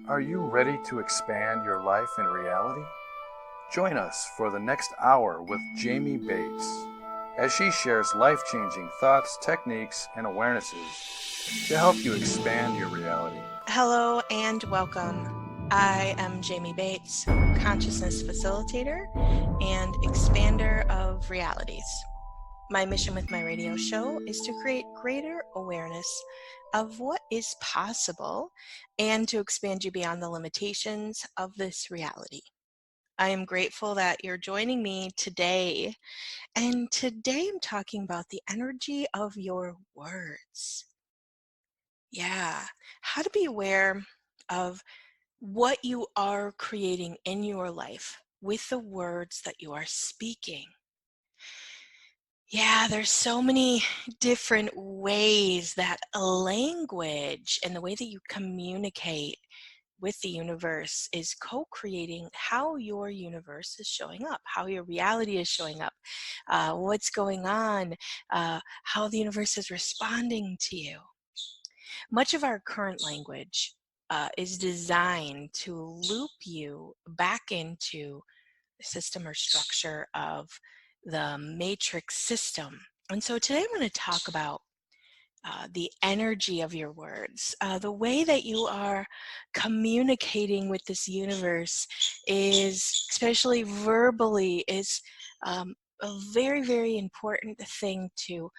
Are you ready to expand your life and reality? Join us for the next hour with Jamie Bates as she shares life changing thoughts, techniques, and awarenesses to help you expand your reality. Hello and welcome. I am Jamie Bates, consciousness facilitator and expander of realities. My mission with my radio show is to create greater awareness of what is possible and to expand you beyond the limitations of this reality. I am grateful that you're joining me today. And today I'm talking about the energy of your words. Yeah, how to be aware of what you are creating in your life with the words that you are speaking. Yeah, there's so many different ways that a language and the way that you communicate with the universe is co-creating how your universe is showing up, how your reality is showing up, what's going on, how the universe is responding to you. Much of our current language is designed to loop you back into the system or structure of the matrix system. And so today I'm going to talk about the energy of your words. The way that you are communicating with this universe is, especially verbally, is a very, very important thing to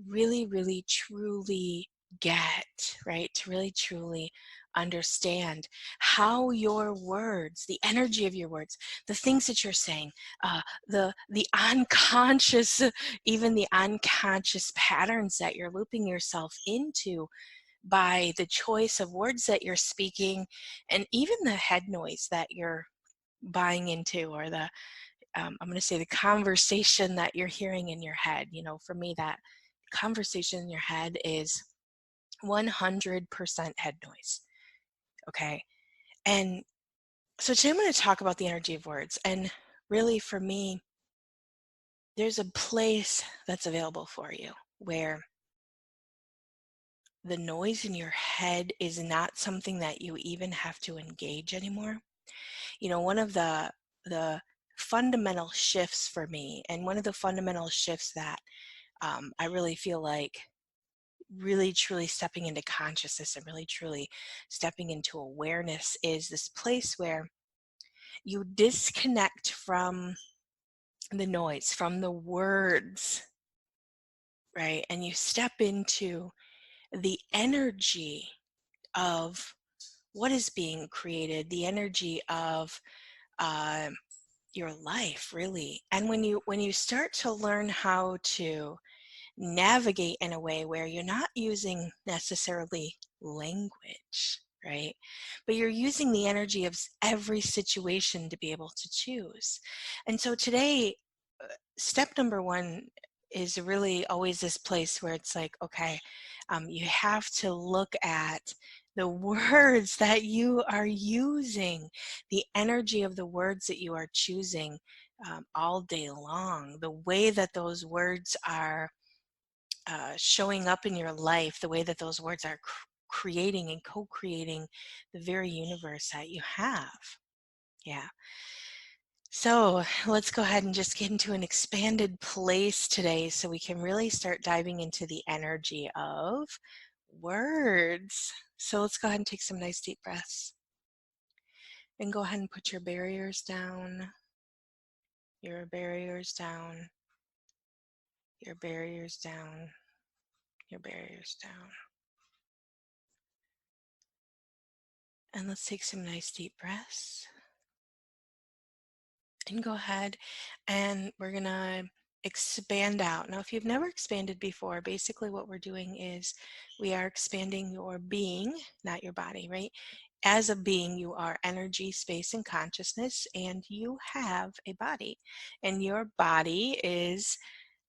really, really, truly get, right? To really, truly understand how your words, the energy of your words, the things that you're saying, the unconscious, even the unconscious patterns that you're looping yourself into by the choice of words that you're speaking, and even the head noise that you're buying into, or the I'm going to say the conversation that you're hearing in your head. You know, for me, that conversation in your head is 100% head noise. Okay. And so today I'm going to talk about the energy of words. And really, for me, there's a place that's available for you where the noise in your head is not something that you even have to engage anymore. You know, one of the fundamental shifts for me, and one of the fundamental shifts that I really feel like really truly stepping into consciousness and really truly stepping into awareness, is this place where you disconnect from the noise, from the words, right? And you step into the energy of what is being created, the energy of uh, your life, really. And when you start to learn how to navigate in a way where you're not using necessarily language, right? But you're using the energy of every situation to be able to choose. And so today, step number one is really always this place where it's like, okay, you have to look at the words that you are using, the energy of the words that you are choosing all day long, the way that those words are showing up in your life, the way that those words are creating and co-creating the very universe that you have. Yeah. So let's go ahead and just get into an expanded place today so we can really start diving into the energy of words. So let's go ahead and take some nice deep breaths. And go ahead and put your barriers down, your barriers down, your barriers down, your barriers down. And let's take some nice deep breaths. And go ahead and we're going to expand out. Now, if you've never expanded before, basically what we're doing is we are expanding your being, not your body, right? As a being, you are energy, space, and consciousness, and you have a body. And your body is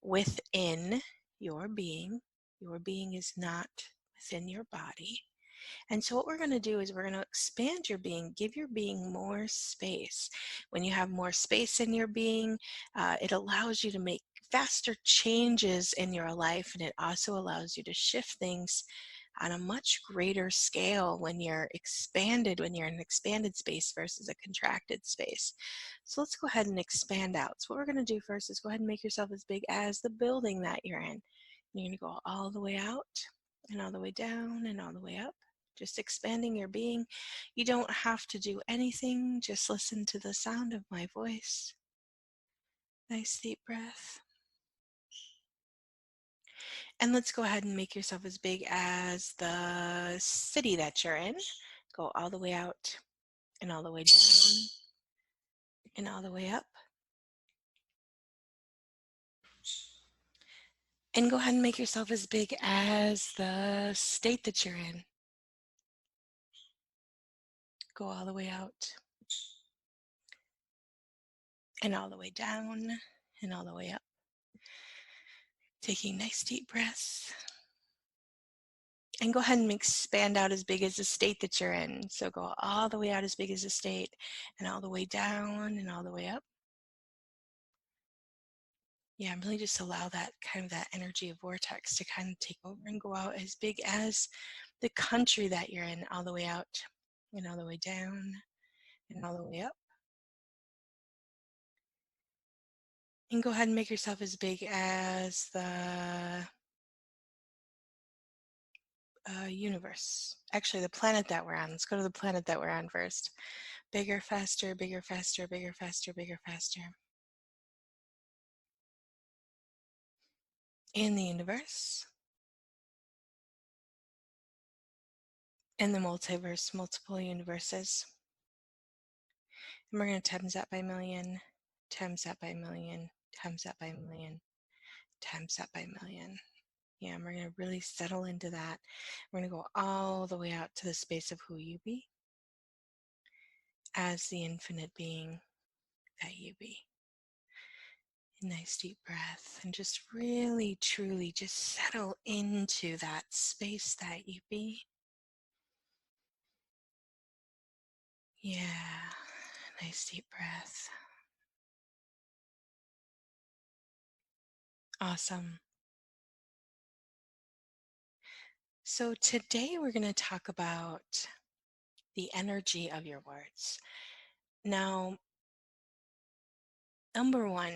within your being. Your being is not within your body. And so what we're going to do is we're going to expand your being, give your being more space. When you have more space in your being, it allows you to make faster changes in your life, and it also allows you to shift things on a much greater scale when you're expanded, when you're in an expanded space versus a contracted space. So let's go ahead and expand out. So what we're going to do first is go ahead and make yourself as big as the building that you're in. You're going to go all the way out and all the way down and all the way up, just expanding your being. You don't have to do anything, just listen to the sound of my voice. Nice deep breath. And let's go ahead and make yourself as big as the city that you're in. Go all the way out and all the way down and all the way up. And go ahead and make yourself as big as the state that you're in. Go all the way out and all the way down and all the way up. Taking nice deep breaths. And go ahead and expand out as big as the state that you're in. So go all the way out as big as the state and all the way down and all the way up. Yeah, really just allow that kind of that energy of vortex to kind of take over and go out as big as the country that you're in, all the way out and all the way down and all the way up. And go ahead and make yourself as big as the universe. Actually, the planet that we're on. Let's go to the planet that we're on first. Bigger, faster, bigger, faster, bigger, faster, bigger, faster. In the universe. In the multiverse, multiple universes. And we're going to times that by a million, times that by a million, times that by a million, times that by a million. Yeah, and we're going to really settle into that. We're going to go all the way out to the space of who you be as the infinite being that you be. Nice deep breath and just really, truly just settle into that space that you be. Yeah, nice deep breath. Awesome. So today we're going to talk about the energy of your words. Now, number one,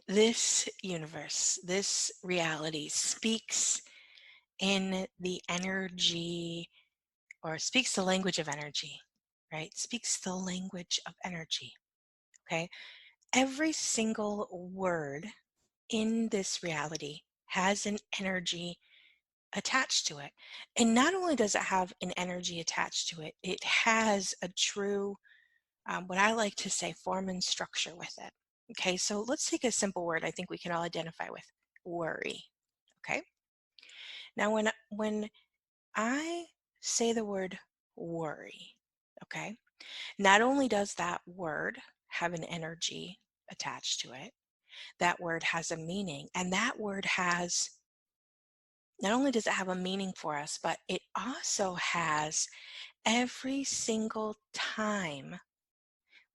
this universe, this reality speaks in the energy, or speaks the language of energy, right? Speaks the language of energy, okay? Every single word in this reality has an energy attached to it. And not only does it have an energy attached to it, it has a true, what I like to say, form and structure with it. Okay, so let's take a simple word I think we can all identify with: worry. Okay, now when I say the word worry, okay, not only does that word have an energy attached to it, that word has a meaning, and that word has, not only does it have a meaning for us, but it also has every single time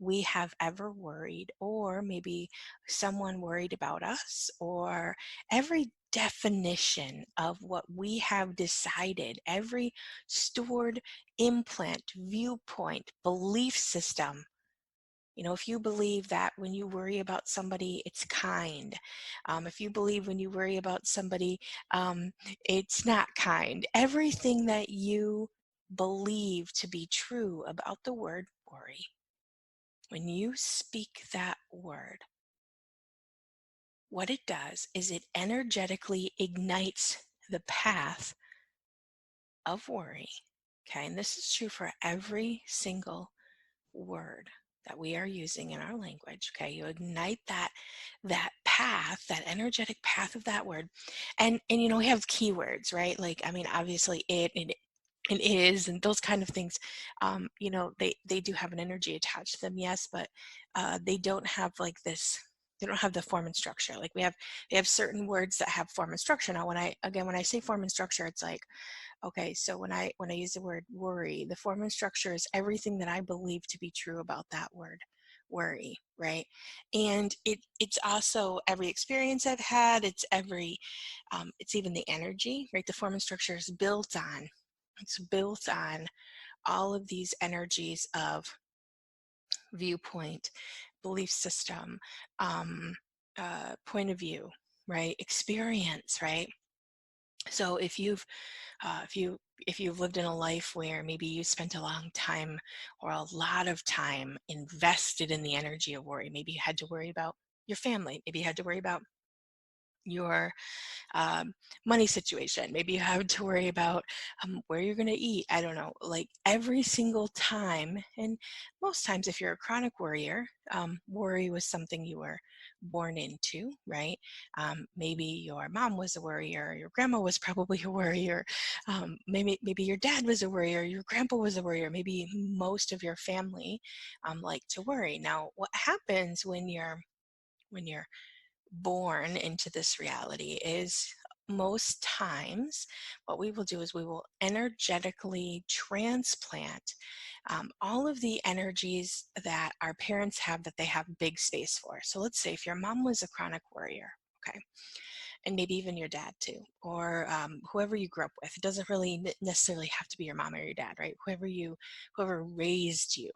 we have ever worried, or maybe someone worried about us, or every definition of what we have decided, every stored implant, viewpoint, belief system. You know, if you believe that when you worry about somebody, it's kind. If you believe when you worry about somebody, it's not kind. Everything that you believe to be true about the word worry, when you speak that word, what it does is it energetically ignites the path of worry. Okay, and this is true for every single word that we are using in our language. Okay, you ignite that path, that energetic path of that word. And you know, we have keywords, right? Like, I mean, obviously it and is and those kind of things, you know, they do have an energy attached to them, yes, but they don't have like this, they don't have the form and structure. Like they have certain words that have form and structure. Now when I say form and structure, it's like, okay, so when I use the word worry, the form and structure is everything that I believe to be true about that word worry, right? And it's also every experience I've had, it's every it's even the energy, right? The form and structure is built on It's built on all of these energies of viewpoint, belief system, um, point of view, right? Experience, right? So if you've lived in a life where maybe you spent a long time or a lot of time invested in the energy of worry, maybe you had to worry about your family, maybe you had to worry about your money situation. Maybe you have to worry about where you're going to eat. I don't know. Like every single time, and most times, if you're a chronic worrier, worry was something you were born into, right? Maybe your mom was a worrier. Your grandma was probably a worrier. Maybe your dad was a worrier. Your grandpa was a worrier. Maybe most of your family like to worry. Now, what happens when you're born into this reality is most times what we will do is we will energetically transplant all of the energies that our parents have that they have big space for. So let's say if your mom was a chronic worrier, okay, and maybe even your dad too, or whoever you grew up with. It doesn't really necessarily have to be your mom or your dad, right? Whoever raised you,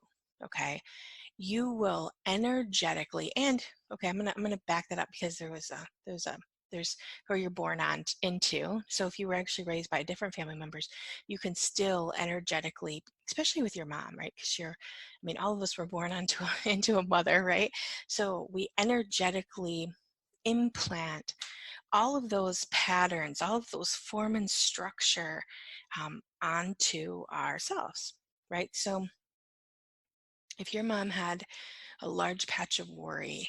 okay, you will energetically, and okay, I'm gonna back that up because there's who you're born on into. So if you were actually raised by different family members, you can still energetically, especially with your mom, right? Because I mean, all of us were born onto into a mother, right? So we energetically implant all of those patterns, all of those form and structure onto ourselves, right? So if your mom had a large patch of worry,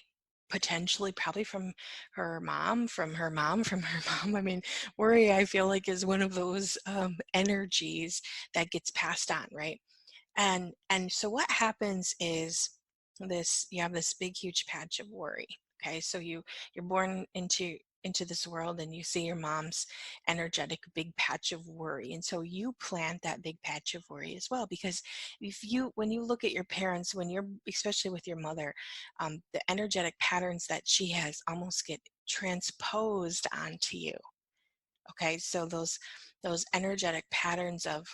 potentially probably from her mom, from her mom, from her mom. I mean, worry, I feel like, is one of those energies that gets passed on, right? And so what happens is you have this big huge patch of worry. Okay, so you're born into this world and you see your mom's energetic big patch of worry, and so you plant that big patch of worry as well. Because when you look at your parents, when you're, especially with your mother, the energetic patterns that she has almost get transposed onto you. Okay, so those energetic patterns of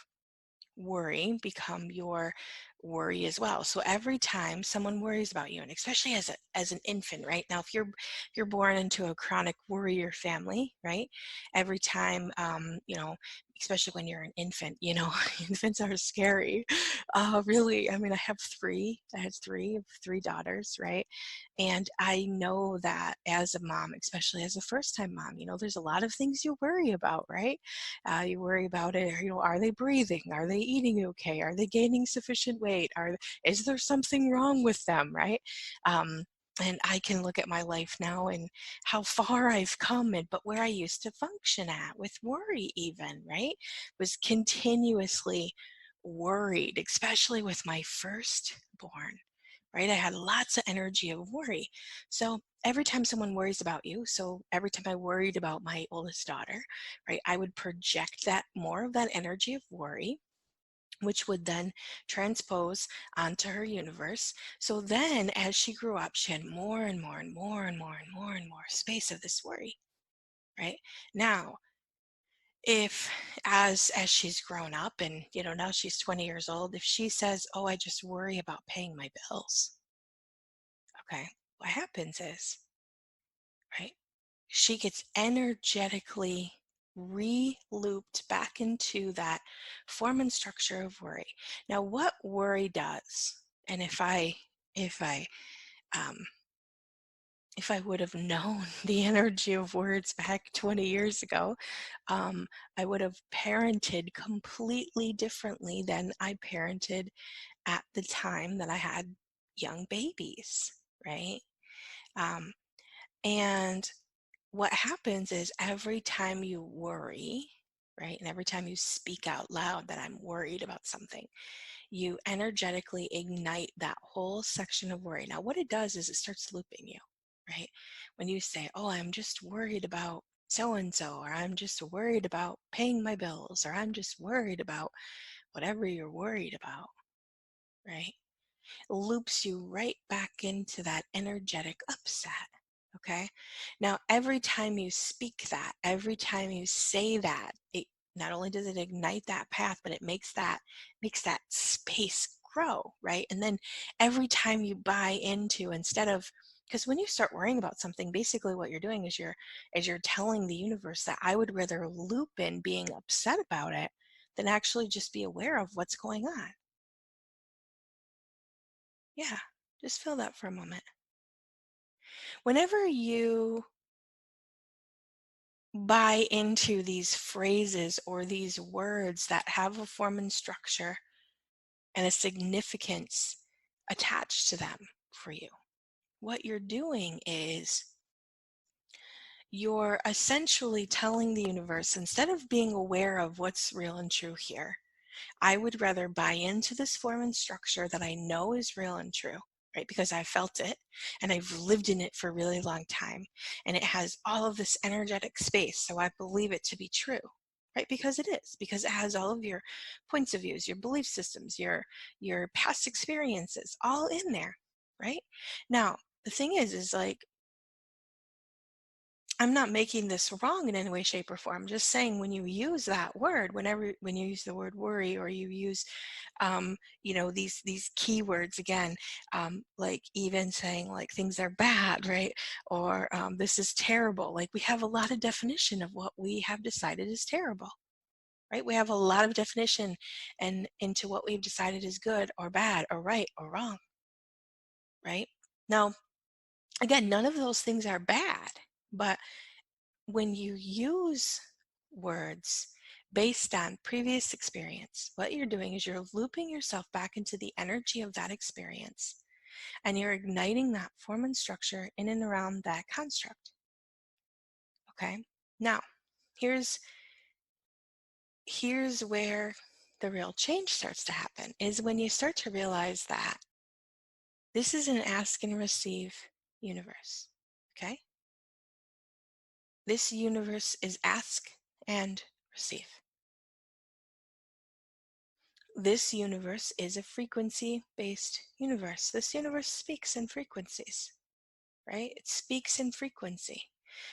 worry become your worry as well. So every time someone worries about you, and especially as an infant, right? Now, if you're born into a chronic worrier family, right? Every time, especially when you're an infant, infants are scary. Really, I mean, I had three daughters, right? And I know that as a mom, especially as a first time mom, there's a lot of things you worry about, right? You worry about it. Are they breathing? Are they eating okay? Are they gaining sufficient weight? Is there something wrong with them? Right? Um, and I can look at my life now and how far I've come, but where I used to function at with worry, even, right, was continuously worried, especially with my firstborn. Right? I had lots of energy of worry. So every time someone worries about you, so every time I worried about my oldest daughter, right, I would project that more of that energy of worry, which would then transpose onto her universe. So then as she grew up, she had more and more and more and more and more and more space of this worry, right? Now, if as she's grown up and now she's 20 years old, if she says, "Oh, I just worry about paying my bills," okay, what happens is, right, she gets energetically re-looped back into that form and structure of worry. Now, what worry does, and if I um, if I would have known the energy of words back 20 years ago, um, I would have parented completely differently than I parented at the time that I had young babies, right? Um, and what happens is every time you worry, right, and every time you speak out loud that I'm worried about something, you energetically ignite that whole section of worry. Now, what it does is it starts looping you, right? When you say, "Oh, I'm just worried about so and so," or "I'm just worried about paying my bills," or "I'm just worried about whatever you're worried about," right? Loops you right back into that energetic upset. Okay. Now, every time you speak that, every time you say that, not only does it ignite that path, but it makes that space grow, right? And then every time you buy into, instead of, because when you start worrying about something, basically what you're doing is you're telling the universe that I would rather loop in being upset about it than actually just be aware of what's going on. Yeah, just feel that for a moment. Whenever you buy into these phrases or these words that have a form and structure and a significance attached to them for you, what you're doing is you're essentially telling the universe, instead of being aware of what's real and true here, I would rather buy into this form and structure that I know is real and true, right? Because I've felt it and I've lived in it for a really long time. And it has all of this energetic space. So I believe it to be true, right? Because it is, because it has all of your points of views, your belief systems, your past experiences, all in there, right? Now, the thing is like, I'm not making this wrong in any way, shape, or form. I'm just saying when you use that word, when you use the word worry, or you use, these keywords again, like even saying like things are bad, right? Or this is terrible. Like we have a lot of definition of what we have decided is terrible, right? We have a lot of definition and into what we've decided is good or bad or right or wrong, right? Now, again, none of those things are bad, but when you use words based on previous experience, what you're doing is you're looping yourself back into the energy of that experience and you're igniting that form and structure in and around that construct. Okay? Now, here's where the real change starts to happen, is when you start to realize that this is an ask and receive universe. Okay? This universe is ask and receive. This universe is a frequency-based universe. This universe speaks in frequencies, right? It speaks in frequency.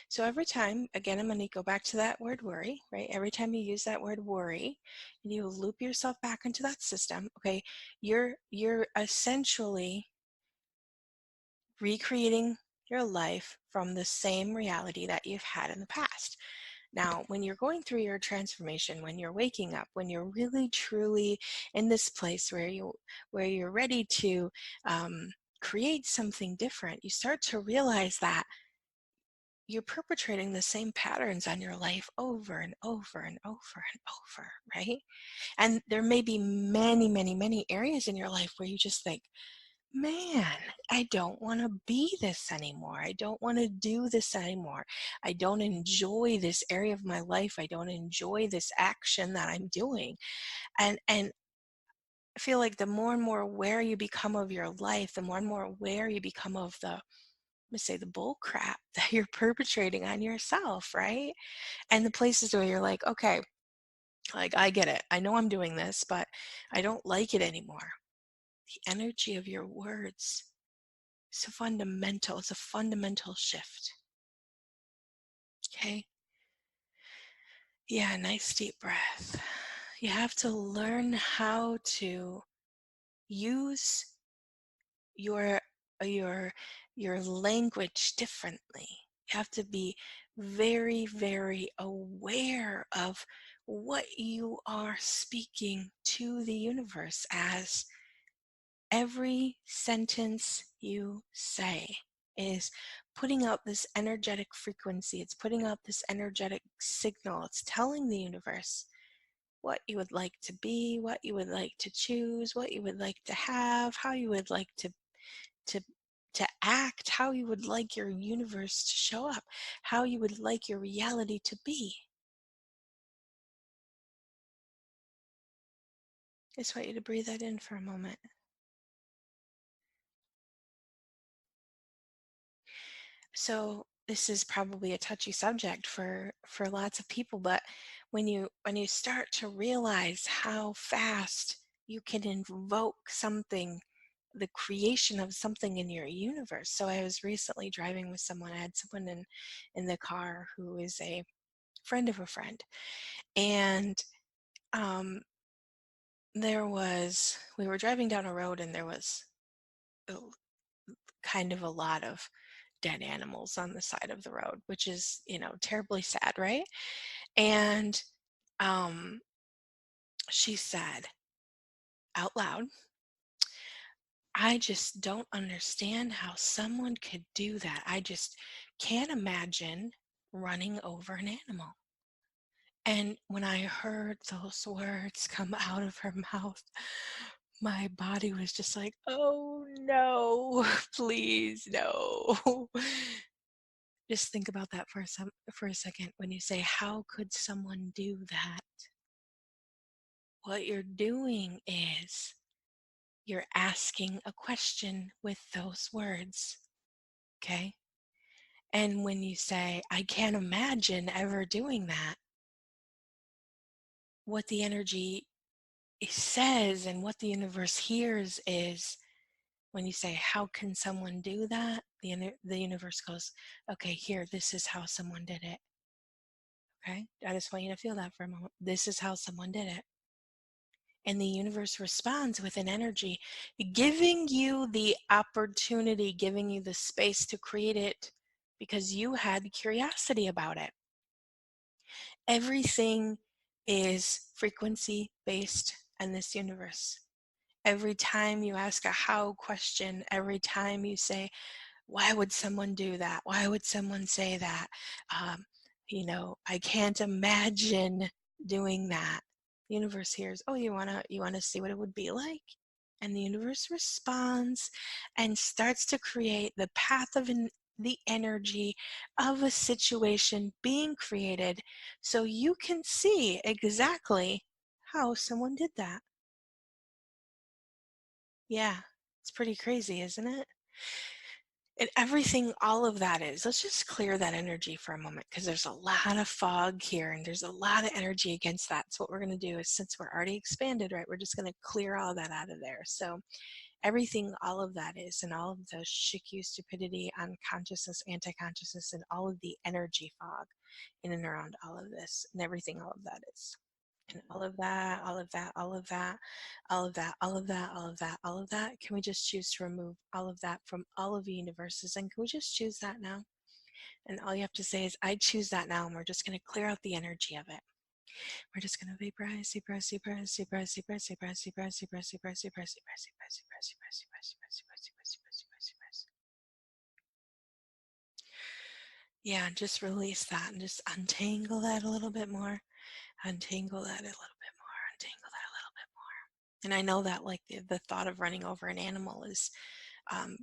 So every time, again, I'm going to go back to that word worry, right? Every time you use that word worry, and you loop yourself back into that system, okay, you're essentially recreating your life from the same reality that you've had in the past. Now, when you're going through your transformation, when you're waking up, when you're really truly in this place where you're ready to create something different, you start to realize that you're perpetrating the same patterns on your life over and over and over and over, right? And there may be many, many, many areas in your life where you just think, man, I don't want to be this anymore. I don't want to do this anymore. I don't enjoy this area of my life. I don't enjoy this action that I'm doing. And I feel like the more and more aware you become of your life, the more and more aware you become of the, let's say, the bull crap that you're perpetrating on yourself, right? And the places where you're like, okay, like I get it. I know I'm doing this, but I don't like it anymore. The energy of your words, it's fundamental. It's a fundamental shift. Okay? Yeah, nice deep breath. You have to learn how to use your your your language differently. You have to be very, very aware of what you are speaking to the universe as. Every sentence you say is putting out this energetic frequency. It's putting out this energetic signal. It's telling the universe what you would like to be, what you would like to choose, what you would like to have, how you would like to to act, how you would like your universe to show up, how you would like your reality to be. I just want you to breathe that in for a moment. So this is probably a touchy subject for lots of people, but when you start to realize how fast you can invoke something, the creation of something in your universe. So I was recently driving with someone. I had someone in the car who is a friend of a friend. And um, we were driving down a road, and there was a- kind of a lot of dead animals on the side of the road, which is, terribly sad, right? And um, she said out loud, I just don't understand how someone could do that. I just can't imagine running over an animal. And when I heard those words come out of her mouth, my body was just like, oh no, please no. Just think about that for a second. When you say, how could someone do that? What you're doing is you're asking a question with those words, okay? And when you say, I can't imagine ever doing that, what the energy says and what the universe hears is, when you say, how can someone do that? The universe goes, okay, here, this is how someone did it. Okay? I just want you to feel that for a moment. This is how someone did it. And the universe responds with an energy, giving you the opportunity, giving you the space to create it because you had curiosity about it. Everything is frequency based in this universe. Every time you ask a how question, every time you say, why would someone do that? Why would someone say that? I can't imagine doing that. The universe hears, oh, you wanna see what it would be like? And the universe responds and starts to create the path of the energy of a situation being created so you can see exactly how someone did that. Yeah, it's pretty crazy, isn't it? And everything, all of that is, let's just clear that energy for a moment because there's a lot of fog here and there's a lot of energy against that. So what we're going to do is, since we're already expanded, right, we're just going to clear all that out of there. So everything, all of that is, and all of the shikyu, stupidity, unconsciousness, anti-consciousness, and all of the energy fog in and around all of this, and everything, all of that is. And all of that, all of that, all of that, all of that, all of that, all of that, all of that. Can we just choose to remove all of that from all of the universes? And can we just choose that now? And all you have to say is, I choose that now. And we're just going to clear out the energy of it. We're just going to vaporize, vaporize, vaporize, vaporize, vaporize, vaporize, vaporize, vaporize, vaporize, vaporize, vaporize, vaporize, vaporize, vaporize, vaporize, vaporize, vaporize, vaporize. Yeah, just release that and just untangle that a little bit more. Untangle that a little bit more. Untangle that a little bit more. And I know that, like, the thought of running over an animal is um,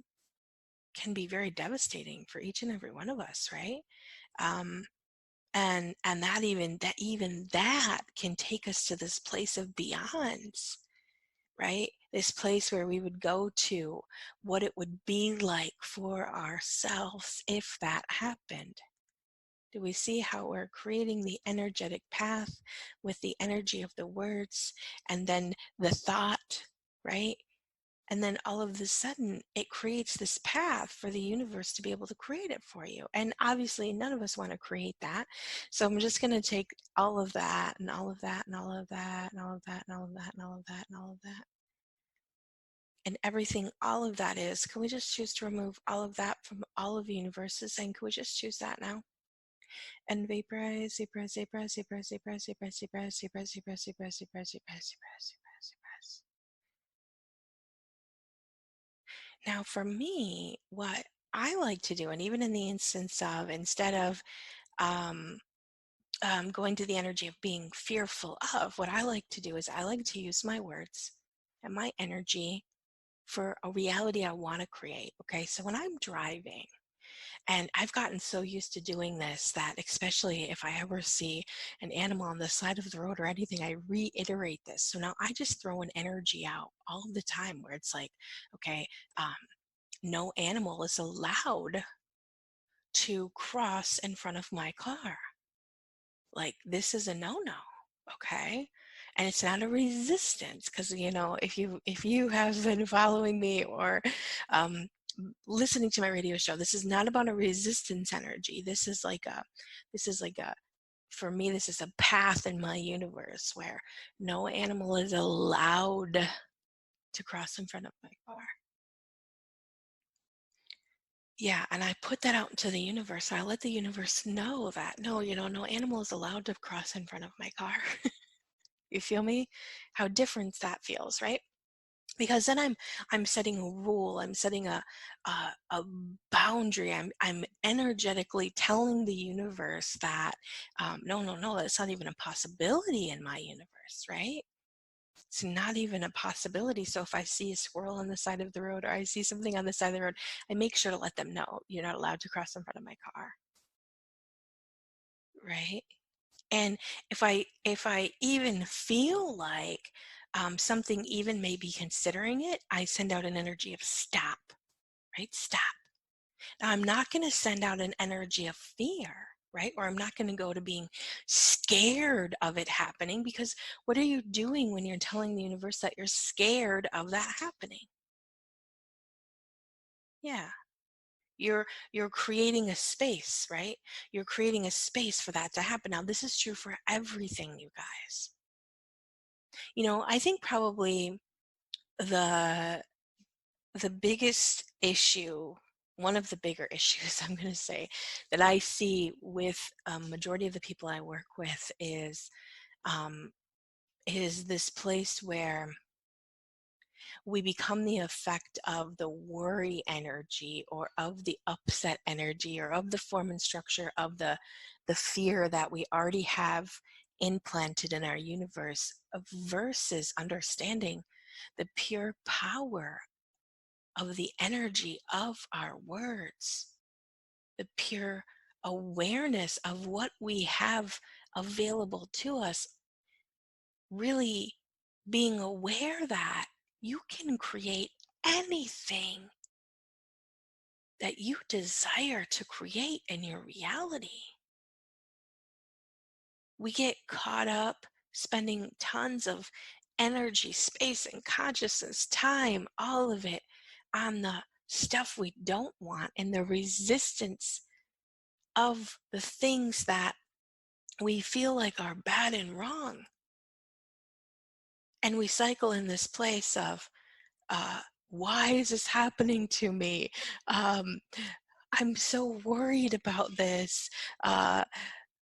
can be very devastating for each and every one of us, right? Um, and that can take us to this place of beyonds, right? This place where we would go to what it would be like for ourselves if that happened. Do we see how we're creating the energetic path with the energy of the words and then the thought, right? And then all of a sudden, it creates this path for the universe to be able to create it for you. And obviously, none of us want to create that. So I'm just going to take all of that and all of that and all of that and all of that and all of that and all of that and all of that. And everything, all of that is, can we just choose to remove all of that from all of the universes? And can we just choose that now? And vaporize, vaporize, vaporize, vaporize, vaporize, vaporize, vaporize, vaporize, vaporize, vaporize, vaporize, vaporize, vaporize, vaporize. Now, for me, what I like to do, and even in the instance of, instead of um, going to the energy of being fearful of, what I like to do is I like to use my words and my energy for a reality I want to create. Okay, so when I'm driving, and I've gotten so used to doing this that, especially if I ever see an animal on the side of the road or anything, I reiterate this. So now I just throw an energy out all the time where it's like, okay, um, no animal is allowed to cross in front of my car. Like, this is a no-no, okay? And it's not a resistance, because if you have been following me or um, listening to my radio show, this is not about a resistance energy. This is like a For me, this is a path in my universe where no animal is allowed to cross in front of my car. Yeah, and I put that out into the universe. I let the universe know that no, no animal is allowed to cross in front of my car. You feel me? How different that feels, right? Because then I'm setting a rule. I'm setting a boundary. I'm energetically telling the universe that no, that's not even a possibility in my universe, right? It's not even a possibility. So if I see a squirrel on the side of the road or I see something on the side of the road, I make sure to let them know you're not allowed to cross in front of my car, right? And if I even feel like something even may be considering it, I send out an energy of stop, right? Stop. Now I'm not going to send out an energy of fear, right? Or I'm not going to go to being scared of it happening, because what are you doing when you're telling the universe that you're scared of that happening? Yeah. You're creating a space, right? You're creating a space for that to happen. Now this is true for everything, you guys. I think probably the the biggest issue, one of the bigger issues I'm going to say, that I see with a majority of the people I work with um, is this place where we become the effect of the worry energy, or of the upset energy, or of the form and structure of the fear that we already have implanted in our universe, versus understanding the pure power of the energy of our words, the pure awareness of what we have available to us, really being aware that you can create anything that you desire to create in your reality. We get caught up spending tons of energy, space, and consciousness, time, all of it on the stuff we don't want, and the resistance of the things that we feel like are bad and wrong. And we cycle in this place of, uh, why is this happening to me? Um, I'm so worried about this. Uh,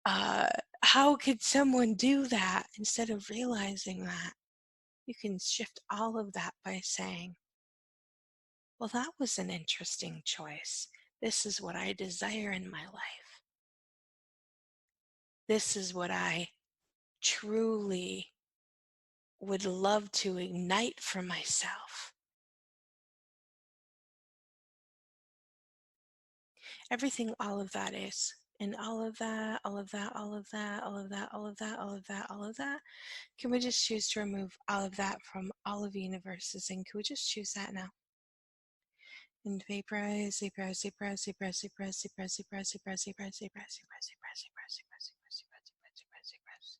uh, how could someone do that? Instead of realizing that you can shift all of that by saying, well, that was an interesting choice. This is what I desire in my life. This is what I truly would love to ignite for myself. Everything all of that is. And all of that, all of that, all of that, all of that, all of that, all of that, all of that. Can we just choose to remove all of that from all of the universes? And can we just choose that now? And vaporize, vaporize, vaporize, vaporize, vaporize, vaporize, vaporize, vaporize, vaporize, vaporize, vaporize, vaporize, vaporize, vaporize, vaporize, vaporize, vaporize, vaporize.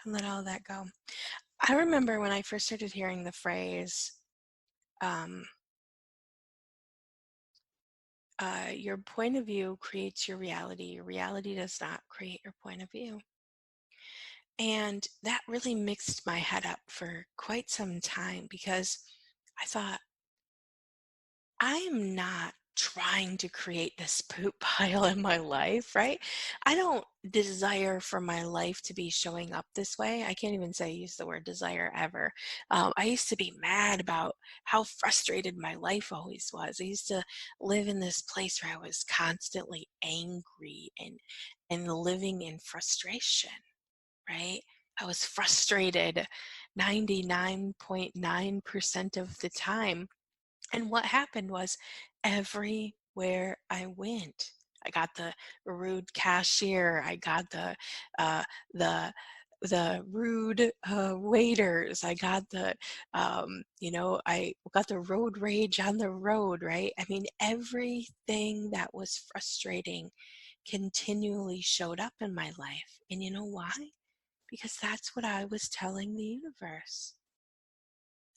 And let all that go. I remember when I first started hearing the phrase, um, your point of view creates your reality. Your reality does not create your point of view. And that really mixed my head up for quite some time, because I thought, I am not trying to create this poop pile in my life, right? I don't desire for my life to be showing up this way. I can't even say I use the word desire ever. I used to be mad about how frustrated my life always was. I used to live in this place where I was constantly angry and living in frustration, right? I was frustrated 99.9% of the time. And what happened was, everywhere I went, I got the rude cashier, I got uh, the rude waiters, I got I got the road rage on the road, right? I mean, everything that was frustrating continually showed up in my life. And you know why? Because that's what I was telling the universe.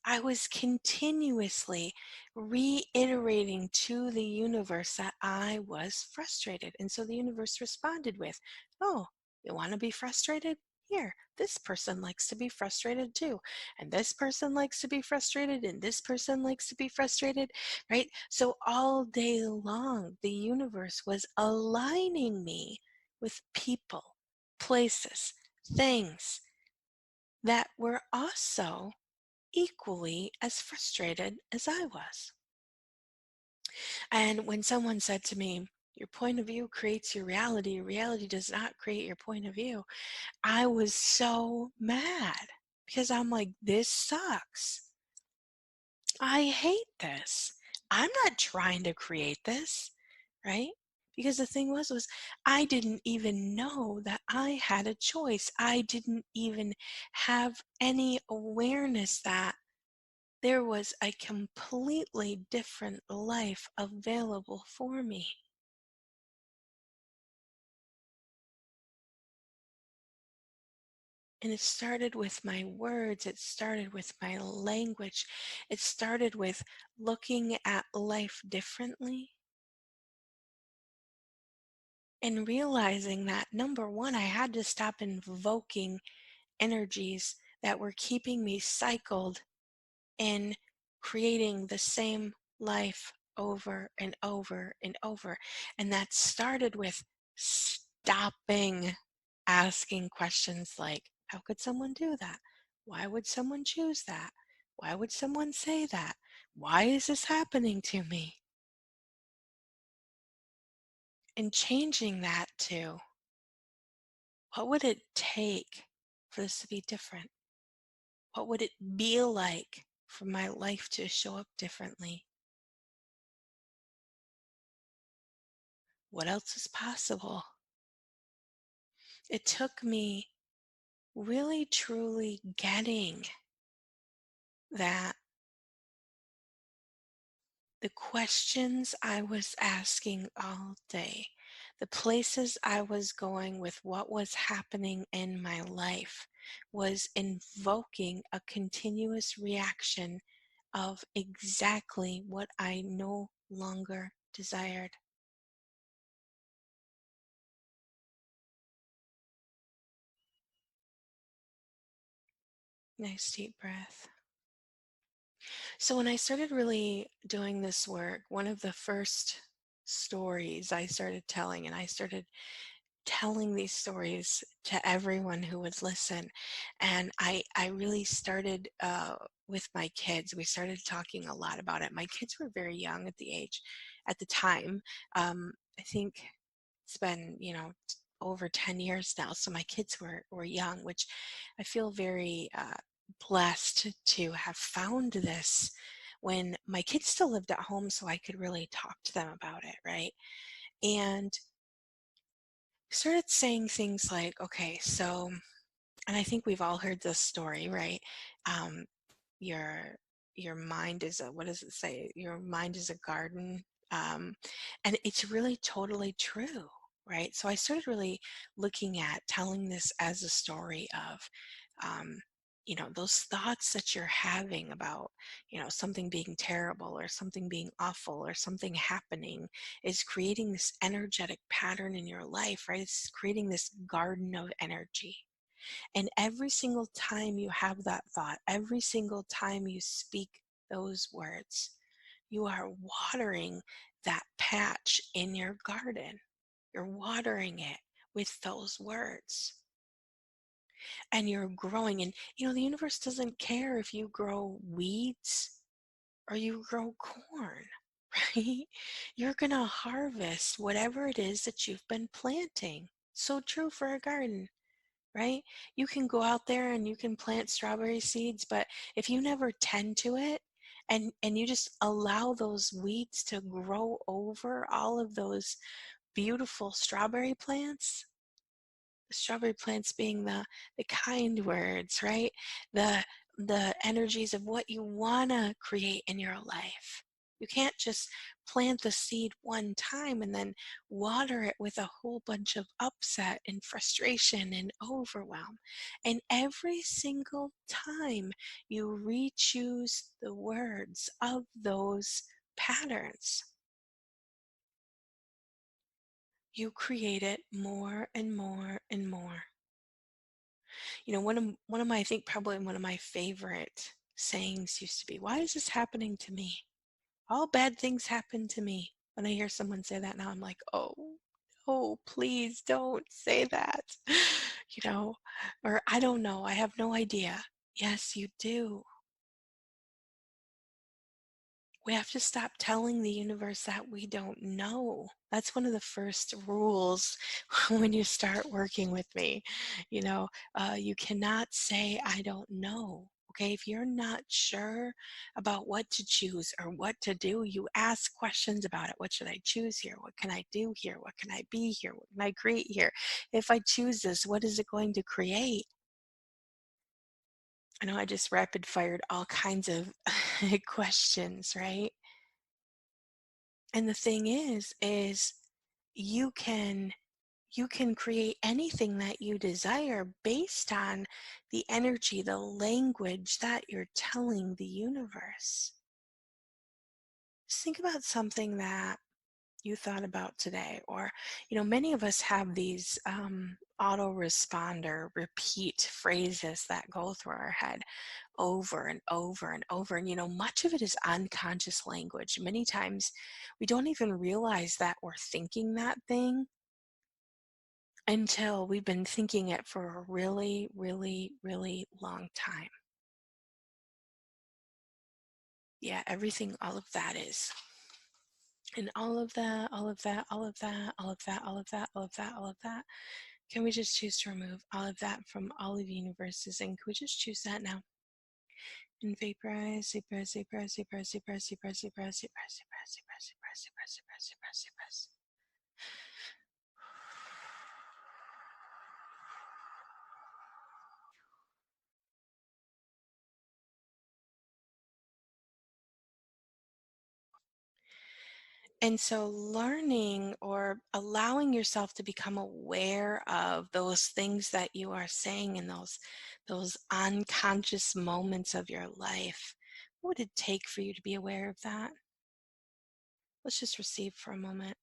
I was continuously reiterating to the universe that I was frustrated. And so the universe responded with, "Oh, you want to be frustrated? Here, this person likes to be frustrated too. And this person likes to be frustrated. And this person likes to be frustrated," right? So all day long, the universe was aligning me with people, places, things that were also equally as frustrated as I was. And when someone said to me, "Your point of view creates your reality does not create your point of view," I was so mad because I'm like, this sucks. I hate this. I'm not trying to create this, right? Because the thing was I didn't even know that I had a choice. I didn't even have any awareness that there was a completely different life available for me. And it started with my words, it started with my language, it started with looking at life differently and realizing that number one, I had to stop invoking energies that were keeping me cycled in creating the same life over and over and over. And that started with stopping asking questions like, how could someone do that? Why would someone choose that? Why would someone say that? Why is this happening to me? And changing that to, what would it take for this to be different? What would it be like for my life to show up differently? What else is possible? It took me really truly getting that the questions I was asking all day, the places I was going with what was happening in my life, was invoking a continuous reaction of exactly what I no longer desired. Nice deep breath. So, when I started really doing this work, one of the first stories I started telling, and I started telling these stories to everyone who would listen. And I really started with my kids. We started talking a lot about it. My kids were very young at the time. I think it's been, over 10 years now. So my kids were young, which I feel very blessed to have found this when my kids still lived at home so I could really talk to them about it, right? And started saying things like, okay, so, and I think we've all heard this story, right? Um, your your mind is a, what does it say? Your mind is a garden, and it's really totally true, right? So I started really looking at telling this as a story of, um, those thoughts that you're having about, something being terrible or something being awful or something happening is creating this energetic pattern in your life, right? It's creating this garden of energy. And every single time you have that thought, every single time you speak those words, you are watering that patch in your garden. You're watering it with those words. And you're growing. And, the universe doesn't care if you grow weeds or you grow corn, right? You're going to harvest whatever it is that you've been planting. So true for a garden, right? You can go out there and you can plant strawberry seeds, but if you never tend to it and you just allow those weeds to grow over all of those beautiful strawberry plants, the strawberry plants being the kind words, right? The energies of what you want to create in your life. You can't just plant the seed one time and then water it with a whole bunch of upset and frustration and overwhelm. And every single time you re-choose the words of those patterns, you create it more and more and more. One of my, I think probably one of my favorite sayings used to be, "Why is this happening to me? All bad things happen to me." When I hear someone say that now, I'm like, "Oh, no, please don't say that." You know, or "I don't know, I have no idea." Yes, you do. We have to stop telling the universe that we don't know. That's one of the first rules when you start working with me. You cannot say, "I don't know." Okay, if you're not sure about what to choose or what to do, you ask questions about it. What should I choose here? What can I do here? What can I be here? What can I create here? If I choose this, what is it going to create? I know I just rapid fired all kinds of questions, right? And the thing is you can you can create anything that you desire based on the energy, the language that you're telling the universe. Just think about something that you thought about today, or many of us have these autoresponder repeat phrases that go through our head over and over and over. And much of it is unconscious language. Many times we don't even realize that we're thinking that thing until we've been thinking it for a really, really, really long time. Yeah, everything, all of that is. And all of that, all of that, all of that, all of that, all of that, all of that, all of that. Can we just choose to remove all of that from all of the universes? And can we just choose that now? And vaporize, vaporize, vaporize, vaporize, vaporize, vaporize, vaporize, vaporize, vaporize, vaporize, vaporize, vaporize, vaporize, vaporize. And so learning or allowing yourself to become aware of those things that you are saying in those unconscious moments of your life. What would it take for you to be aware of that? Let's just receive for a moment.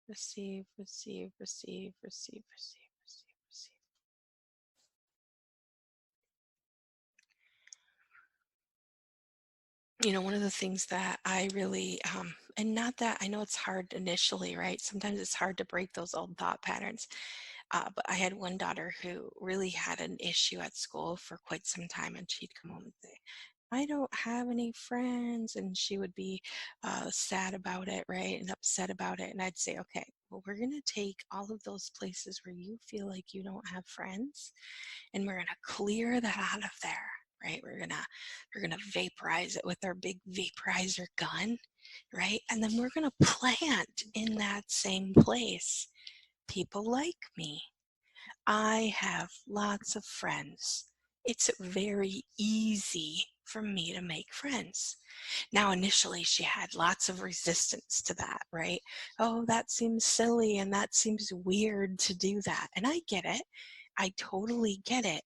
Receive, receive, receive, receive, receive, receive, receive. One of the things that I really, and not that I know it's hard initially, right? Sometimes it's hard to break those old thought patterns. But I had one daughter who really had an issue at school for quite some time, and she'd come home and say, "I don't have any friends," and she would be sad about it, right, and upset about it. And I'd say, "Okay, well, we're going to take all of those places where you feel like you don't have friends, and we're going to clear that out of there." Right, we're gonna vaporize it with our big vaporizer gun, right? And then we're gonna plant in that same place people like me. I have lots of friends. It's very easy for me to make friends. Now, initially, she had lots of resistance to that, right? "Oh, that seems silly and that seems weird to do that." And I get it. I totally get it.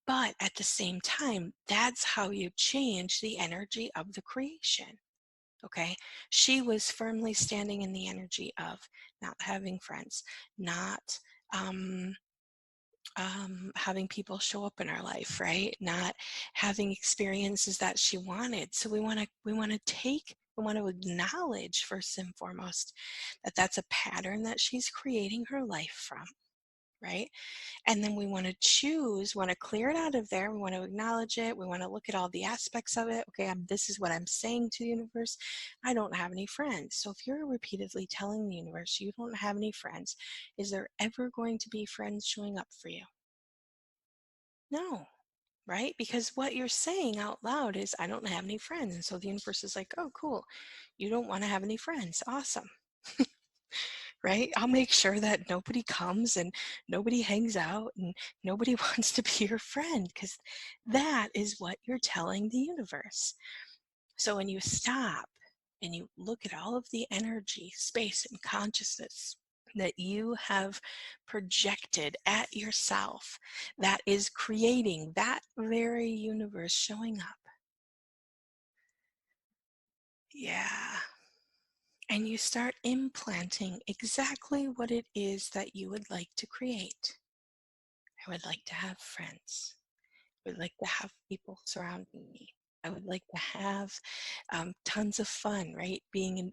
But at the same time, that's how you change the energy of the creation. Okay. She was firmly standing in the energy of not having friends, not um, having people show up in her life, right? Not having experiences that she wanted. So we want to acknowledge first and foremost that that's a pattern that she's creating her life from, right? And then we want to choose, want to clear it out of there. We want to acknowledge it. We want to look at all the aspects of it. Okay, this is what I'm saying to the universe. I don't have any friends. So if you're repeatedly telling the universe you don't have any friends, is there ever going to be friends showing up for you? No, right? Because what you're saying out loud is, "I don't have any friends." And so the universe is like, "Oh, cool. You don't want to have any friends. Awesome." Right? I'll make sure that nobody comes and nobody hangs out and nobody wants to be your friend, because that is what you're telling the universe. So when you stop and you look at all of the energy, space, and consciousness that you have projected at yourself that is creating that very universe showing up. Yeah. And you start implanting exactly what it is that you would like to create. I would like to have friends. I would like to have people surrounding me. I would like to have tons of fun, right? Be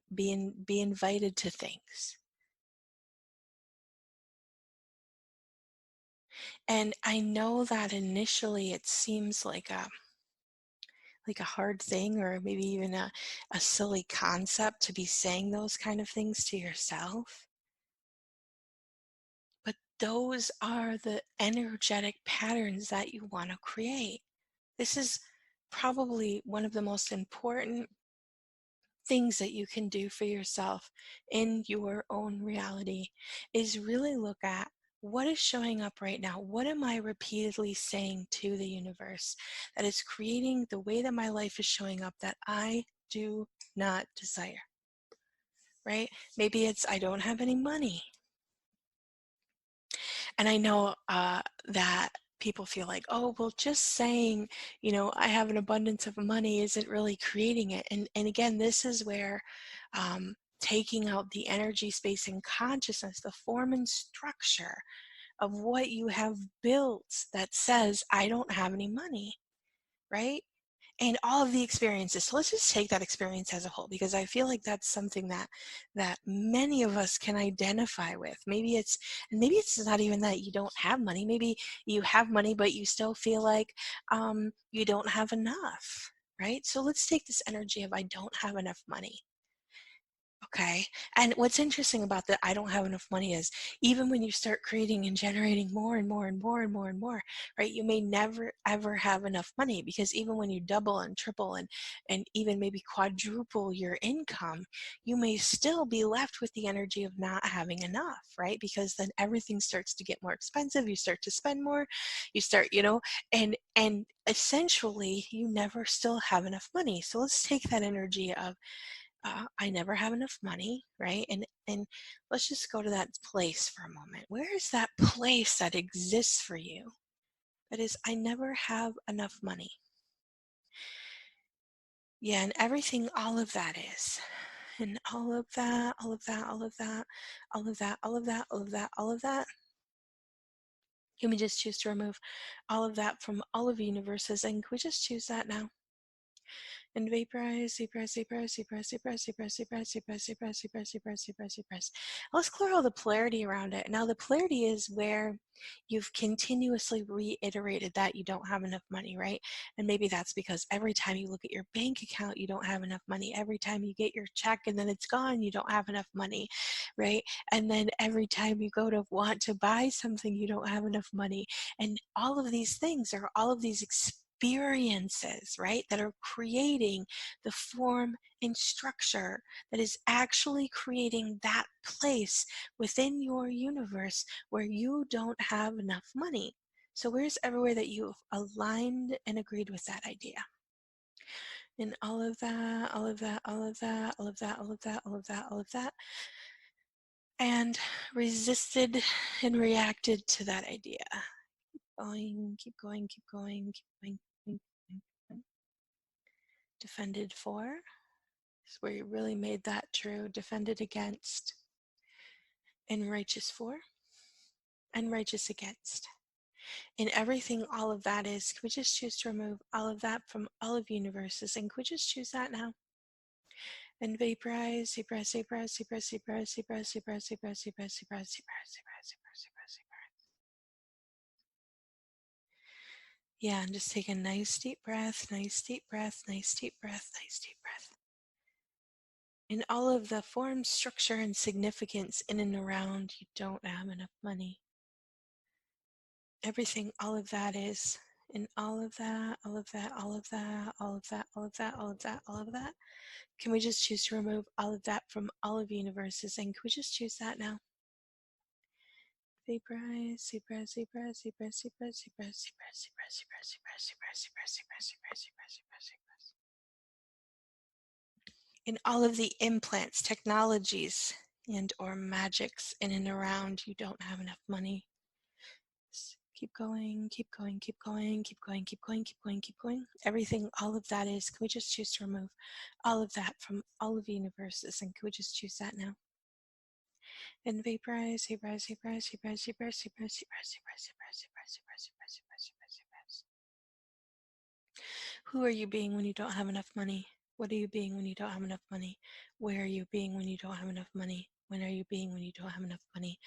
invited to things. And I know that initially it seems like a hard thing, or maybe even a silly concept to be saying those kind of things to yourself. But those are the energetic patterns that you want to create. This is probably one of the most important things that you can do for yourself in your own reality, is really look at what is showing up right now. What am I repeatedly saying to the universe that is creating the way that my life is showing up that I do not desire, right? Maybe it's I don't have any money. And I know that people feel like, oh, well, just saying, I have an abundance of money isn't really creating it. And again, this is where taking out the energy, space, and consciousness, the form and structure of what you have built that says, I don't have any money, right? And all of the experiences. So let's just take that experience as a whole, because I feel like that's something that many of us can identify with. Maybe it's not even that you don't have money. Maybe you have money, but you still feel like you don't have enough, right? So let's take this energy of I don't have enough money. Okay. And what's interesting about the I don't have enough money is even when you start creating and generating more and more and more and more and more, right? You may never ever have enough money, because even when you double and triple and even maybe quadruple your income, you may still be left with the energy of not having enough, right? Because then everything starts to get more expensive, you start to spend more, you start, and essentially you never still have enough money. So let's take that energy of I never have enough money, right? And let's just go to that place for a moment. Where is that place that exists for you? That is, I never have enough money. Yeah, and everything, all of that is. And all of that, all of that, all of that, all of that, all of that, all of that, all of that. Can we just choose to remove all of that from all of the universes? And can we just choose that now? And vaporize, vaporize, vaporize, vaporize, vaporize, vaporize, vaporize, vaporize, vaporize, vaporize, vaporize, vaporize, vaporize. Let's clear all the polarity around it. Now, the polarity is where you've continuously reiterated that you don't have enough money, right? And maybe that's because every time you look at your bank account, you don't have enough money. Every time you get your check and then it's gone, you don't have enough money, right? And then every time you go to want to buy something, you don't have enough money. And all of these things are all of these experiences, right, that are creating the form and structure that is actually creating that place within your universe where you don't have enough money. So where's everywhere that you've aligned and agreed with that idea? And all of that, all of that, all of that, all of that, all of that, all of that, all of that, and resisted and reacted to that idea. Going, keep going, keep going, keep going, keep going, keep going. Defended for is where you really made that true. Defended against, and righteous for, and righteous against. In everything, all of that is, can we just choose to remove all of that from all of universes? And can we just choose that now? And vaporize, vaporize, vaporize, vaporize, vaporize, vaporize, vaporize, vaporize, vaporize, vaporize, vaporize, vaporize, vaporize, vaporize. Yeah, and just take a nice deep breath, nice deep breath, nice deep breath, nice deep breath. In all of the form, structure, and significance in and around, you don't have enough money. Everything, all of that is, in all of that, all of that, all of that, all of that, all of that, all of that, all of that. Can we just choose to remove all of that from all of universes? And can we just choose that now? Vaporize, vaporize, vaporize, vaporize, vaporize, vaporize, vaporize, vaporize, vaporize, vaporize, vaporize, vaporize, vaporize, vaporize, vaporize, vaporize. in all of the implants, technologies, and or magics in and around you don't have enough money. Keep going, keep going, keep going, keep going, keep going, keep going, keep going. Everything, all of that is, can we just choose to remove all of that from all of the universes? And can we just choose that now? And vaporize, vaporize, vaporize, vaporize, vaporize, vaporize, vaporize, vaporize, vaporize, vaporize, vaporize, vaporize, vaporize, vaporize, vaporize. Who are you being when you don't have enough money? What are you being when you don't have enough money? Where are you being when you don't have enough money? When are you being when you don't have enough money?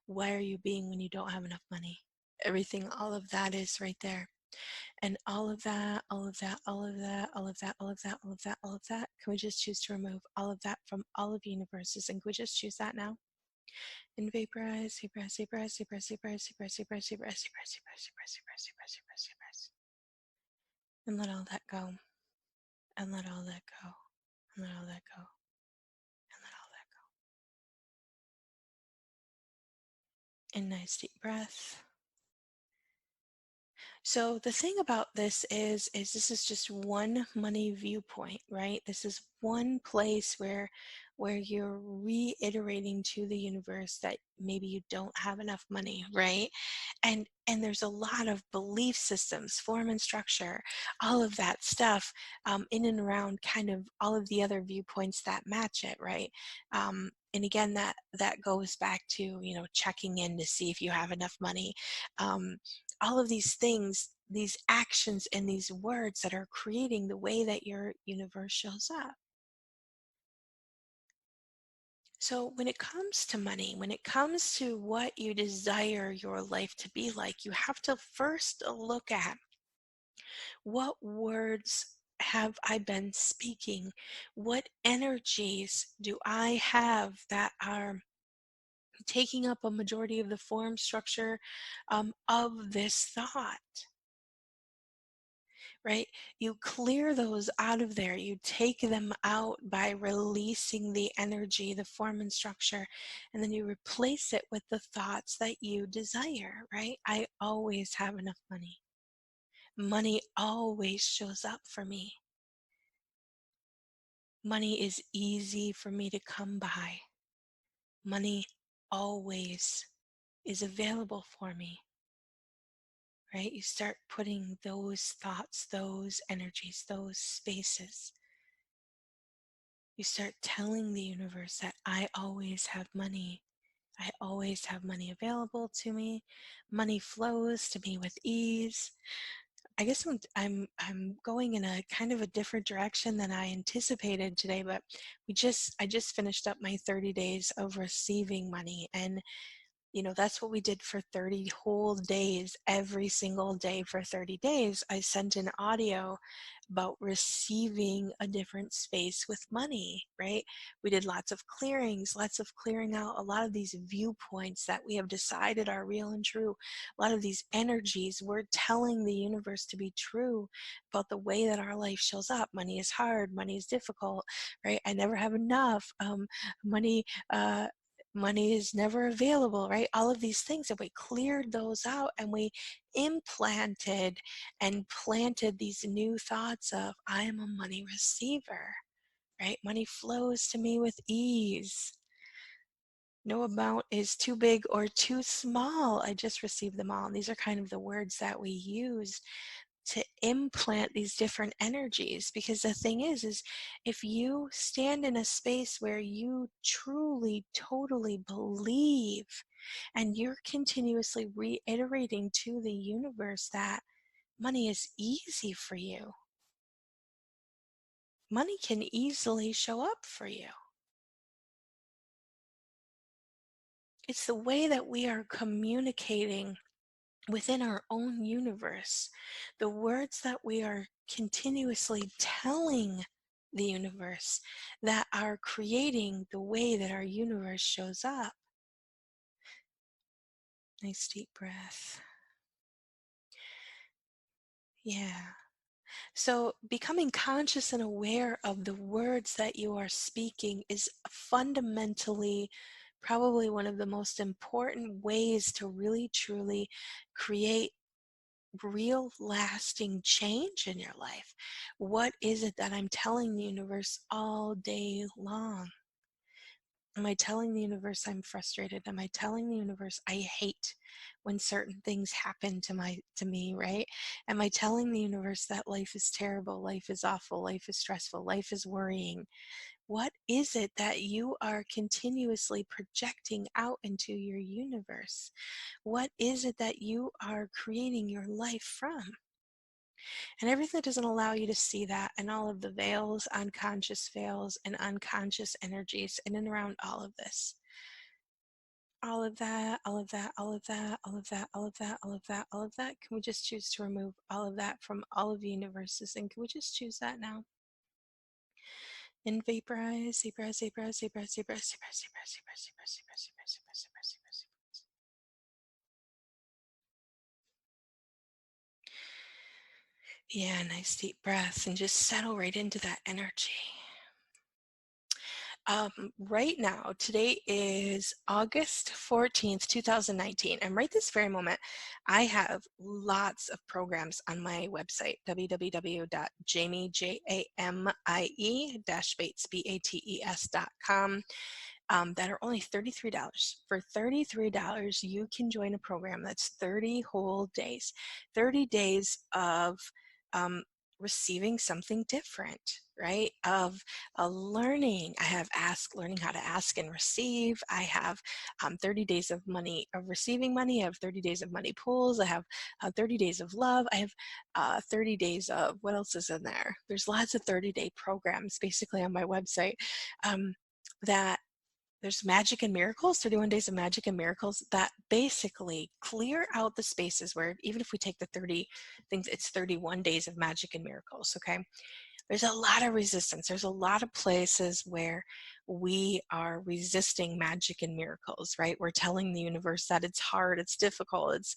Why are you being when you don't have enough money? Everything, all of that is right there. And all of that, all of that, all of that, all of that, all of that, all of that, all of that, can we just choose to remove all of that from all of universes? And can we just choose that now? And vaporize, vaporize, vaporize, vaporize, vaporize, vaporize, vaporize, vaporize, vaporize, vaporize, vaporize, vaporize, vaporize, vaporize. And let all that go. And let all that go. And let all that go. And let all that go. And nice deep breath. So the thing about this is this is just one money viewpoint, right? This is one place where you're reiterating to the universe that maybe you don't have enough money, right? And there's a lot of belief systems, form and structure, all of that stuff in and around kind of all of the other viewpoints that match it, right? And again, that goes back to checking in to see if you have enough money. Um, all of these things, these actions and these words that are creating the way that your universe shows up. So when it comes to money, when it comes to what you desire your life to be like, you have to first look at what words have I been speaking? What energies do I have that are taking up a majority of the form structure of this thought? Right? You clear those out of there. You take them out by releasing the energy, the form and structure, and then you replace it with the thoughts that you desire, right? I always have enough money. Money always shows up for me. Money is easy for me to come by. Money always is available for me, right? You start putting those thoughts, those energies, those spaces. You start telling the universe that I always have money. I always have money available to me. Money flows to me with ease. I guess I'm going in a kind of a different direction than I anticipated today, but I just finished up my 30 days of receiving money, and that's what we did for 30 whole days. Every single day for 30 days, I sent an audio about receiving a different space with money, right? We did lots of clearings, lots of clearing out a lot of these viewpoints that we have decided are real and true. A lot of these energies, we're telling the universe to be true about the way that our life shows up. Money is hard, money is difficult, right? I never have enough. Money, uh, money is never available, right? All of these things, and we cleared those out and we implanted and planted these new thoughts of I am a money receiver, right? Money flows to me with ease. No amount is too big or too small. I just received them all. And these are kind of the words that we use to implant these different energies, because the thing is if you stand in a space where you truly totally believe and you're continuously reiterating to the universe that money is easy for you, money can easily show up for you. It's the way that we are communicating within our own universe, the words that we are continuously telling the universe that are creating the way that our universe shows up. Nice deep breath. Yeah. So becoming conscious and aware of the words that you are speaking is fundamentally probably one of the most important ways to really truly create real lasting change in your life? What is it that I'm telling the universe all day long? Am I telling the universe I'm frustrated? Am I telling the universe I hate when certain things happen to me, right? Am I telling the universe that life is terrible, life is awful, life is stressful, life is worrying? What is it that you are continuously projecting out into your universe? What is it that you are creating your life from? And everything that doesn't allow you to see that, and all of the veils, unconscious veils, and unconscious energies in and around all of this. All of that, all of that, all of that, all of that, all of that, all of that, all of that. Can we just choose to remove all of that from all of the universes? And can we just choose that now? And vaporize, vaporize, vaporize, vaporize, vaporize, vaporize, vaporize, vaporize, vaporize, vaporize, vaporize, vaporize, vaporize, vaporize. Yeah, nice deep breath and just settle right into that energy. Right now, today is August 14th, 2019, and right this very moment, I have lots of programs on my website, www.jamie-bates.com, that are only $33. For $33, you can join a program that's 30 whole days, 30 days of um, receiving something different, right? Of learning. I have learning how to ask and receive. I have 30 days of money, of receiving money. I have 30 days of money pools. I have 30 days of love. I have 30 days of, what else is in there? There's lots of 30-day programs basically on my website, that there's magic and miracles, 31 days of magic and miracles that basically clear out the spaces where, even if we take the 30 things, it's 31 days of magic and miracles, okay? There's a lot of resistance. There's a lot of places where we are resisting magic and miracles, right? We're telling the universe that it's hard, it's difficult, it's,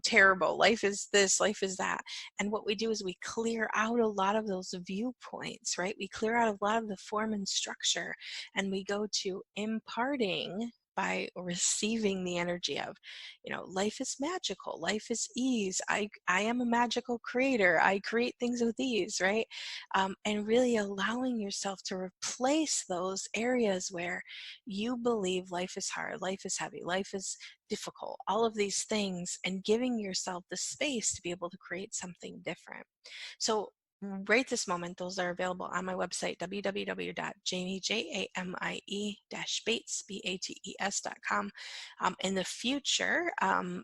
terrible. Life is this, life is that. And what we do is we clear out a lot of those viewpoints, right? We clear out a lot of the form and structure, and we go to imparting by receiving the energy of, life is magical, life is ease. I am a magical creator. I create things with ease, right? And really allowing yourself to replace those areas where you believe life is hard, life is heavy, life is difficult, all of these things, and giving yourself the space to be able to create something different. So right this moment, those are available on my website, www.jamie-bates.com. In the future,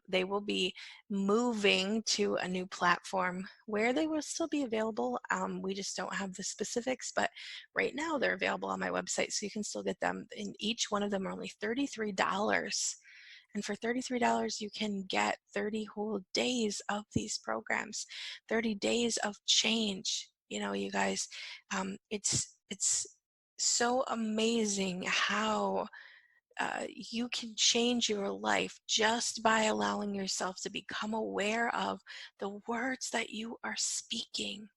they will be moving to a new platform where they will still be available. We just don't have the specifics, but right now they're available on my website, so you can still get them. And each one of them are only $33. And for $33, you can get 30 whole days of these programs, 30 days of change. You guys, it's so amazing how you can change your life just by allowing yourself to become aware of the words that you are speaking.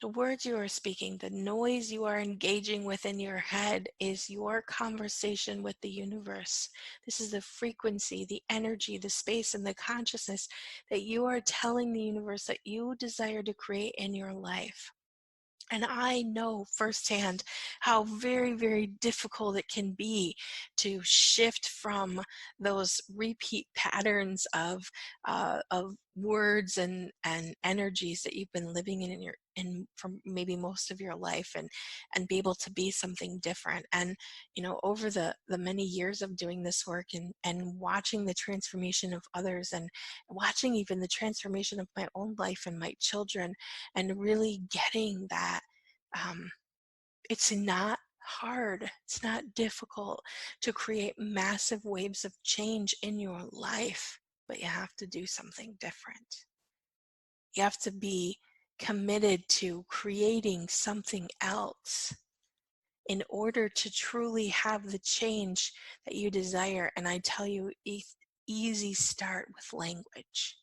The words you are speaking, the noise you are engaging with in your head is your conversation with the universe. This is the frequency, the energy, the space, and the consciousness that you are telling the universe that you desire to create in your life. And I know firsthand how very, very difficult it can be to shift from those repeat patterns of words and energies that you've been living in from maybe most of your life, and be able to be something different. And over the many years of doing this work, and watching the transformation of others, and watching even the transformation of my own life and my children, and really getting that um, it's not hard, it's not difficult to create massive waves of change in your life, but you have to do something different. You have to be committed to creating something else in order to truly have the change that you desire. And I tell you, easy start with language.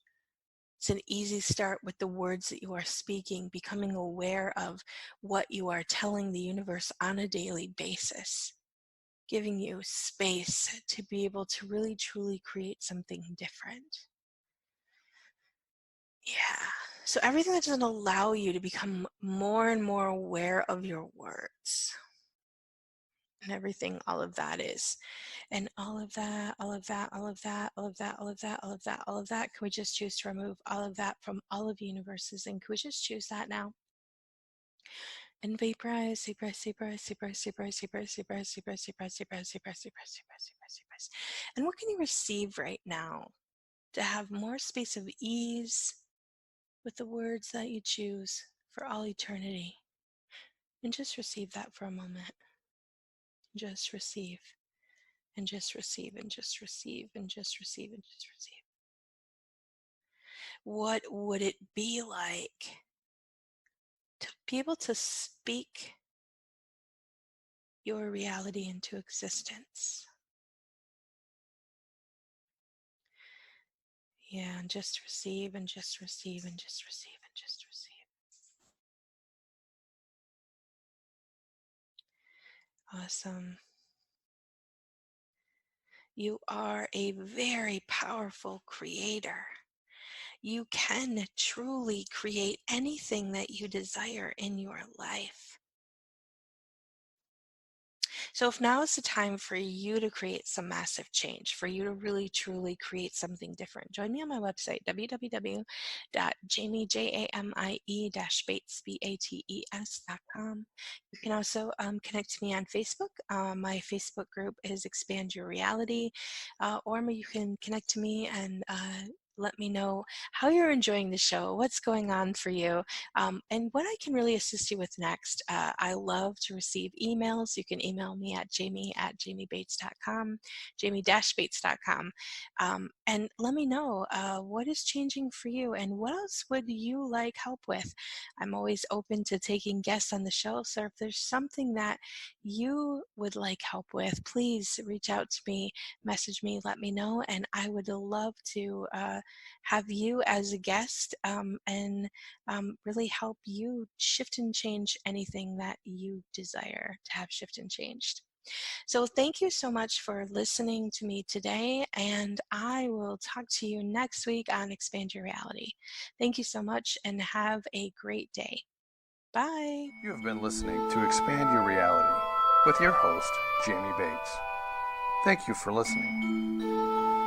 It's an easy start with the words that you are speaking, becoming aware of what you are telling the universe on a daily basis, giving you space to be able to really truly create something different. Yeah. So everything that doesn't allow you to become more and more aware of your words and everything all of that is. And all of that, all of that, all of that, all of that, all of that, all of that, all of that. Can we just choose to remove all of that from all of universes? And can we just choose that now? And vaporize, vaporize, vaporize, vaporize, vaporize, vaporize, vaporize, vaporize, vaporize, vaporize, vaporize, vaporize, vaporize, vaporize. And what can you receive right now to have more space of ease with the words that you choose for all eternity? And just receive that for a moment. Just receive, and just receive, and just receive, and just receive, and just receive. What would it be like to be able to speak your reality into existence? Yeah, and just receive, and just receive, and just receive, and just receive. Awesome. You are a very powerful creator. You can truly create anything that you desire in your life. So if now is the time for you to create some massive change, for you to really truly create something different, join me on my website, www.jamie-bates.com. You can also connect to me on Facebook. My Facebook group is Expand Your Reality, or you can connect to me and let me know how you're enjoying the show, what's going on for you, and what I can really assist you with next. I love to receive emails. You can email me at jamie@jamiebates.com, jamie-bates.com, and let me know what is changing for you and what else would you like help with. I'm always open to taking guests on the show, so if there's something that you would like help with, please reach out to me, message me, let me know, and I would love to have you as a guest and really help you shift and change anything that you desire to have shift and changed. So thank you so much for listening to me today, and I will talk to you next week on Expand Your Reality. Thank you so much and have a great day. Bye. You have been listening to Expand Your Reality with your host, Jamie Bates. Thank you for listening.